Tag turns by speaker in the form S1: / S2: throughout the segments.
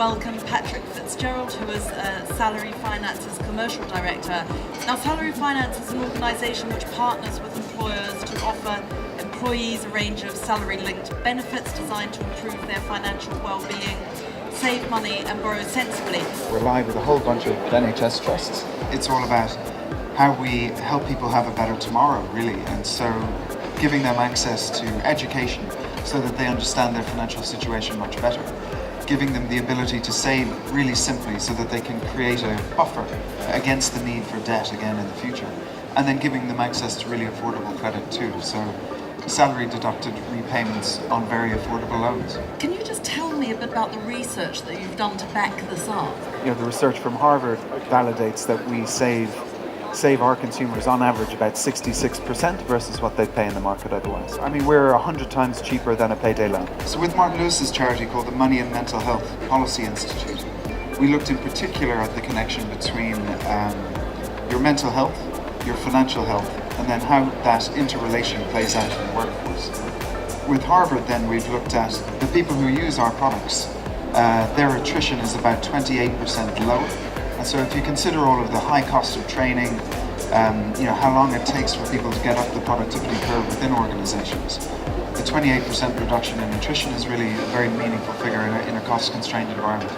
S1: welcome Patrick FitzGerald, who is Salary Finance's Commercial Director. Now, Salary Finance is an organisation which partners with employers to offer employees a range of salary-linked benefits designed to improve their financial well-being, save money and borrow sensibly.
S2: We're live with a whole bunch of NHS trusts. It's all about how we help people have a better tomorrow, really, and so giving them access to education so that they understand their financial situation much better. Giving them the ability to save really simply so that they can create a buffer against the need for debt again in the future. And then giving them access to really affordable credit too. So salary deducted repayments on very affordable loans.
S1: Can you just tell me a bit about the research that you've done to back this up?
S3: The research from Harvard validates that we save our consumers on average about 66% versus what they'd pay in the market otherwise. I mean, we're 100 times cheaper than a payday loan.
S2: So with Martin Lewis's charity called the Money and Mental Health Policy Institute, we looked in particular at the connection between your mental health, your financial health, and then how that interrelation plays out in the workforce. With Harvard then, we've looked at the people who use our products. Their attrition is about 28% lower. And so if you consider all of the high cost of training, how long it takes for people to get up the productivity curve within organizations, the 28% reduction in attrition is really a very meaningful figure in a cost-constrained environment.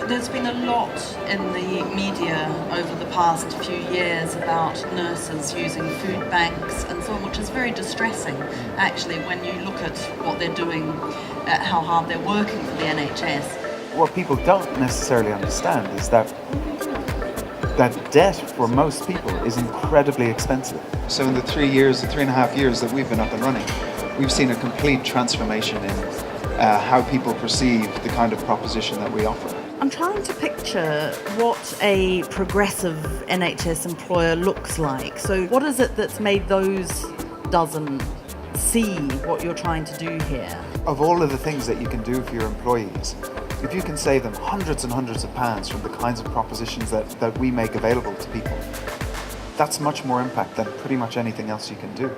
S1: There's been a lot in the media over the past few years about nurses using food banks and so on, which is very distressing, actually, when you look at what they're doing, how hard they're working for the NHS.
S3: What people don't necessarily understand is that debt for most people is incredibly expensive.
S2: So in the 3.5 years that we've been up and running, we've seen a complete transformation in how people perceive the kind of proposition that we offer.
S1: I'm trying to picture what a progressive NHS employer looks like. So what is it that's made those dozen see what you're trying to do here?
S3: Of all of the things that you can do for your employees, if you can save them hundreds and hundreds of pounds from the kinds of propositions that we make available to people, that's much more impact than pretty much anything else you can do.